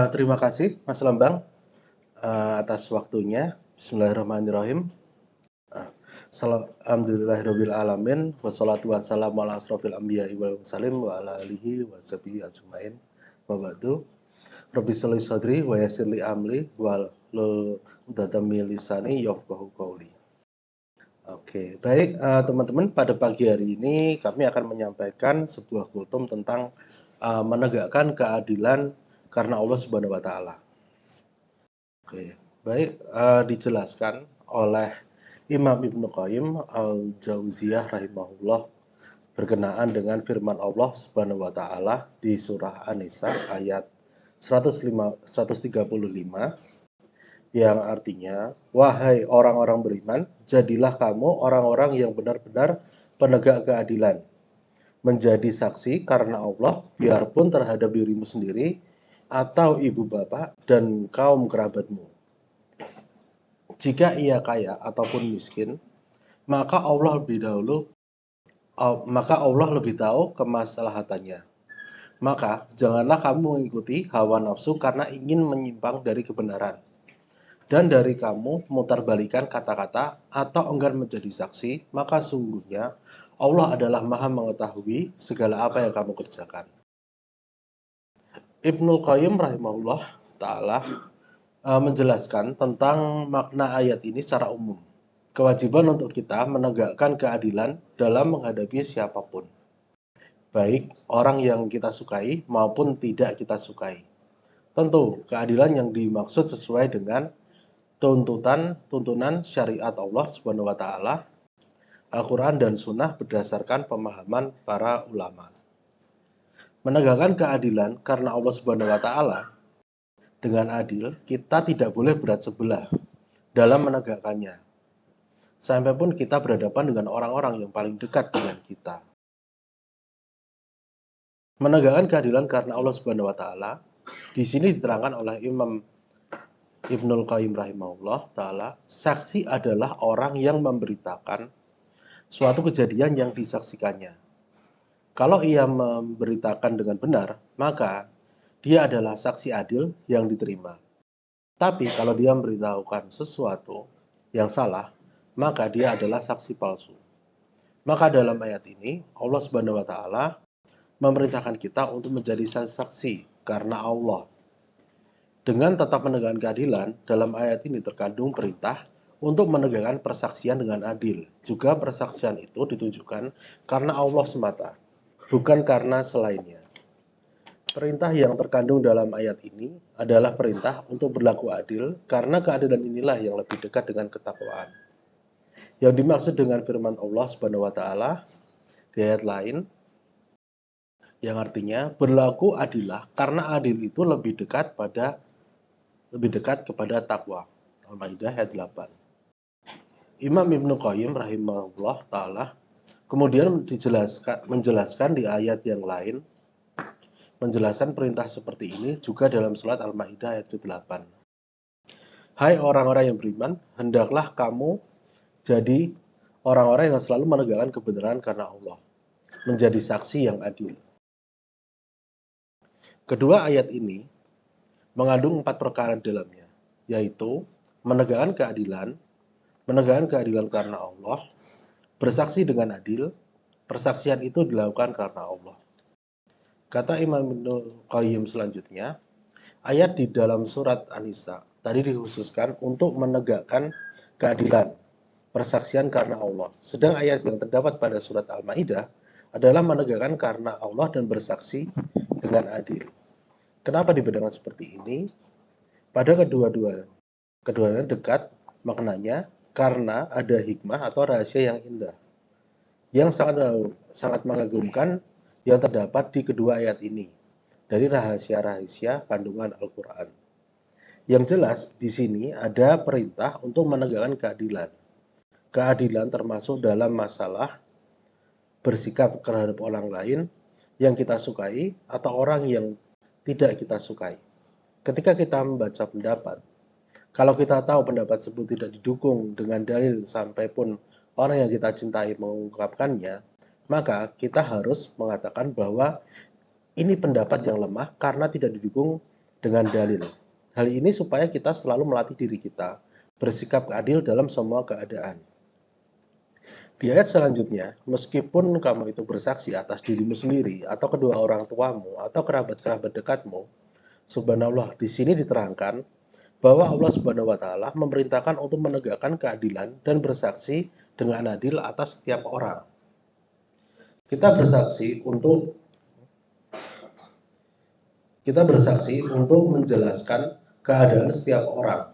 Terima kasih Mas Lembang atas waktunya. Bismillahirrahmanirrahim. Alhamdulillahirabbil alamin wassalatu wassalamu ala asrofil anbiya'i wal mursalin wa ala alihi wa sahbihi ajmain. Wa ba'du. Rabbi sholli sadri wa yassir li amri wal uqdatam min lisani yafqahu qawli. Oke, baik teman-teman, pada pagi hari ini kami akan menyampaikan sebuah kultum tentang menegakkan keadilan karena Allah Subhanahu wa taala. Oke, baik, dijelaskan oleh Imam Ibnu Qayyim Al-Jauziyah rahimahullah berkenaan dengan firman Allah Subhanahu wa taala di surah An-Nisa ayat 135 yang artinya, wahai orang-orang beriman, jadilah kamu orang-orang yang benar-benar penegak keadilan, menjadi saksi karena Allah biarpun terhadap dirimu sendiri atau ibu bapak dan kaum kerabatmu. Jika ia kaya ataupun miskin, maka Allah lebih tahu kemaslahatannya. Maka janganlah kamu mengikuti hawa nafsu karena ingin menyimpang dari kebenaran. Dan dari kamu mutarbalikan kata-kata atau enggan menjadi saksi, maka sungguhnya Allah adalah Maha mengetahui segala apa yang kamu kerjakan. Ibnu Qayyim rahimahullah ta'ala menjelaskan tentang makna ayat ini secara umum. Kewajiban untuk kita menegakkan keadilan dalam menghadapi siapapun, baik orang yang kita sukai maupun tidak kita sukai. Tentu, keadilan yang dimaksud sesuai dengan tuntunan syariat Allah Subhanahu wa taala, Al-Qur'an dan Sunnah berdasarkan pemahaman para ulama. Menegakkan keadilan karena Allah Subhanahu wa taala dengan adil, kita tidak boleh berat sebelah dalam menegakkannya. Sampai pun kita berhadapan dengan orang-orang yang paling dekat dengan kita. Menegakkan keadilan karena Allah Subhanahu wa taala di sini diterangkan oleh Imam Ibnul Qayyim rahimahullah ta'ala, saksi adalah orang yang memberitakan suatu kejadian yang disaksikannya. Kalau ia memberitakan dengan benar, maka dia adalah saksi adil yang diterima. Tapi kalau dia memberitahukan sesuatu yang salah, maka dia adalah saksi palsu. Maka dalam ayat ini, Allah Subhanahu wa taala memerintahkan kita untuk menjadi saksi karena Allah. Dengan tetap menegakkan keadilan, dalam ayat ini terkandung perintah untuk menegakkan persaksian dengan adil. Juga persaksian itu ditunjukkan karena Allah semata, bukan karena selainnya. Perintah yang terkandung dalam ayat ini adalah perintah untuk berlaku adil, karena keadilan inilah yang lebih dekat dengan ketakwaan. Yang dimaksud dengan firman Allah Subhanahu wa taala di ayat lain, yang artinya berlaku adillah karena adil itu lebih dekat kepada takwa. Al-Maidah ayat 8. Imam Ibnu Qayyim rahimahullah ta'ala kemudian menjelaskan di ayat yang lain, menjelaskan perintah seperti ini juga dalam surat Al-Maidah ayat 8. Hai orang-orang yang beriman, hendaklah kamu jadi orang-orang yang selalu menegakkan kebenaran karena Allah, menjadi saksi yang adil. Kedua ayat ini mengandung 4 perkara di dalamnya, yaitu menegakkan keadilan karena Allah, bersaksi dengan adil, persaksian itu dilakukan karena Allah. Kata Imam Ibnu Qayyim selanjutnya, ayat di dalam surat An-Nisa tadi dikhususkan untuk menegakkan keadilan, persaksian karena Allah. Sedang ayat yang terdapat pada surat Al-Maidah adalah menegakkan karena Allah dan bersaksi dengan adil. Kenapa dibedakan seperti ini? Pada keduanya dekat maknanya karena ada hikmah atau rahasia yang indah, yang sangat mengagumkan yang terdapat di kedua ayat ini dari rahasia-rahasia kandungan Al-Quran. Yang jelas di sini ada perintah untuk menegakkan keadilan. Keadilan termasuk dalam masalah bersikap terhadap orang lain yang kita sukai atau orang yang tidak kita sukai. Ketika kita membaca pendapat, kalau kita tahu pendapat tersebut tidak didukung dengan dalil sampai pun orang yang kita cintai mengungkapkannya, maka kita harus mengatakan bahwa ini pendapat yang lemah karena tidak didukung dengan dalil. Hal ini supaya kita selalu melatih diri kita bersikap adil dalam semua keadaan. Di ayat selanjutnya, meskipun kamu itu bersaksi atas dirimu sendiri atau kedua orang tuamu atau kerabat-kerabat dekatmu, subhanallah, di sini diterangkan bahwa Allah Subhanahu wa taala memerintahkan untuk menegakkan keadilan dan bersaksi dengan adil atas setiap orang. Kita bersaksi untuk menjelaskan keadaan setiap orang,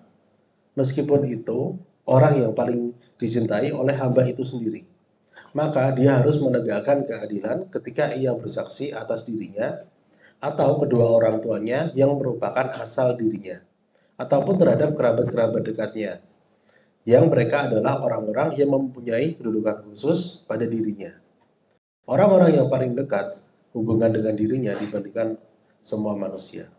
meskipun itu orang yang paling dicintai oleh hamba itu sendiri. Maka dia harus menegakkan keadilan ketika ia bersaksi atas dirinya atau kedua orang tuanya yang merupakan asal dirinya, ataupun terhadap kerabat-kerabat dekatnya, yang mereka adalah orang-orang yang mempunyai kedudukan khusus pada dirinya. Orang-orang yang paling dekat hubungan dengan dirinya dibandingkan semua manusia.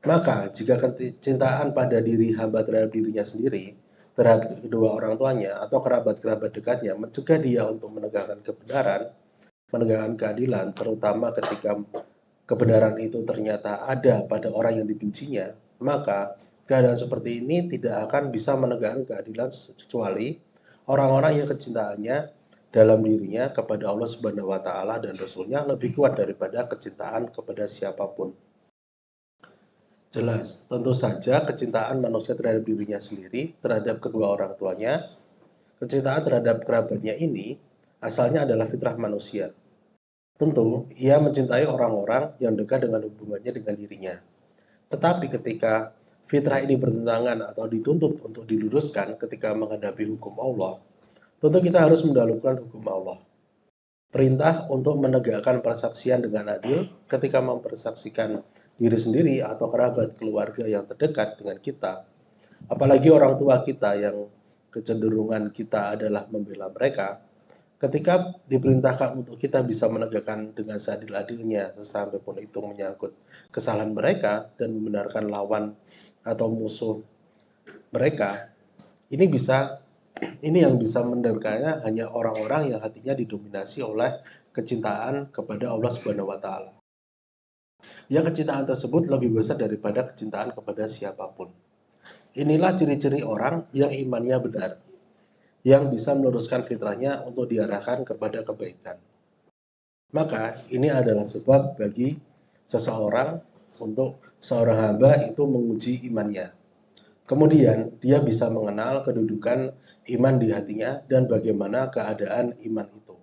Maka jika kecintaan pada diri hamba terhadap dirinya sendiri, terhadap kedua orang tuanya atau kerabat-kerabat dekatnya mencegah dia untuk menegakkan kebenaran, menegakkan keadilan, terutama ketika kebenaran itu ternyata ada pada orang yang dibencinya, maka keadaan seperti ini tidak akan bisa menegakkan keadilan kecuali orang-orang yang kecintaannya dalam dirinya kepada Allah Subhanahu wa taala dan Rasul-Nya lebih kuat daripada kecintaan kepada siapapun. Jelas, tentu saja kecintaan manusia terhadap dirinya sendiri, terhadap kedua orang tuanya, kecintaan terhadap kerabatnya ini asalnya adalah fitrah manusia. Tentu, ia mencintai orang-orang yang dekat dengan hubungannya dengan dirinya. Tetapi ketika fitrah ini bertentangan atau dituntut untuk diluruskan ketika menghadapi hukum Allah, tentu kita harus mendahulukan hukum Allah. Perintah untuk menegakkan persaksian dengan adil ketika mempersaksikan diri sendiri atau kerabat keluarga yang terdekat dengan kita, apalagi orang tua kita yang kecenderungan kita adalah membela mereka, ketika diperintahkan untuk kita bisa menegakkan dengan seadil-adilnya sampai pun itu menyangkut kesalahan mereka dan membenarkan lawan atau musuh mereka, ini yang bisa mendengarkannya hanya orang-orang yang hatinya didominasi oleh kecintaan kepada Allah Subhanahu wa taala. Yang kecintaan tersebut lebih besar daripada kecintaan kepada siapapun. Inilah ciri-ciri orang yang imannya benar, yang bisa meluruskan fitrahnya untuk diarahkan kepada kebaikan. Maka ini adalah sebab bagi seseorang untuk seorang hamba itu menguji imannya. Kemudian dia bisa mengenal kedudukan iman di hatinya dan bagaimana keadaan iman itu.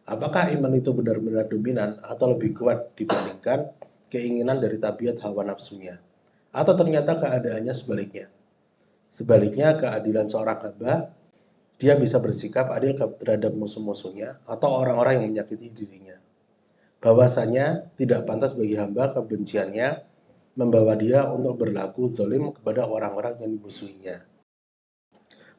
Apakah iman itu benar-benar dominan atau lebih kuat dibandingkan keinginan dari tabiat hawa nafsunya? Atau ternyata keadaannya sebaliknya? Sebaliknya, keadilan seorang hamba, dia bisa bersikap adil terhadap musuh-musuhnya atau orang-orang yang menyakiti dirinya. Bahwasanya tidak pantas bagi hamba kebenciannya membawa dia untuk berlaku zalim kepada orang-orang yang dimusuhinya.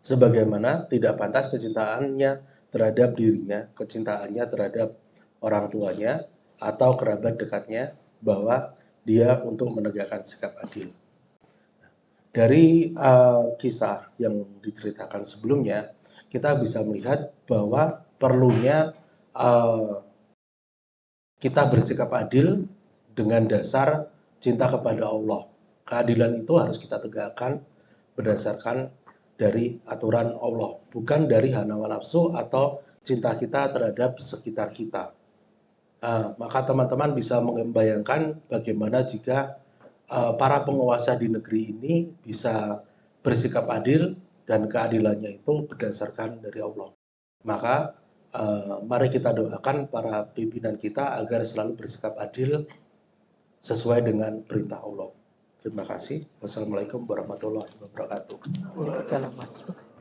Sebagaimana tidak pantas kecintaannya terhadap dirinya, kecintaannya terhadap orang tuanya atau kerabat dekatnya, bahwa dia untuk menegakkan sikap adil. Dari kisah yang diceritakan sebelumnya, kita bisa melihat bahwa perlunya kita bersikap adil dengan dasar cinta kepada Allah. Keadilan itu harus kita tegakkan berdasarkan dari aturan Allah, bukan dari hawa nafsu atau cinta kita terhadap sekitar kita. Maka teman-teman bisa membayangkan bagaimana jika para penguasa di negeri ini bisa bersikap adil dan keadilannya itu berdasarkan dari Allah. Maka mari kita doakan para pimpinan kita agar selalu bersikap adil sesuai dengan perintah Allah. Terima kasih. Wassalamualaikum warahmatullahi wabarakatuh. Waalaikumsalam.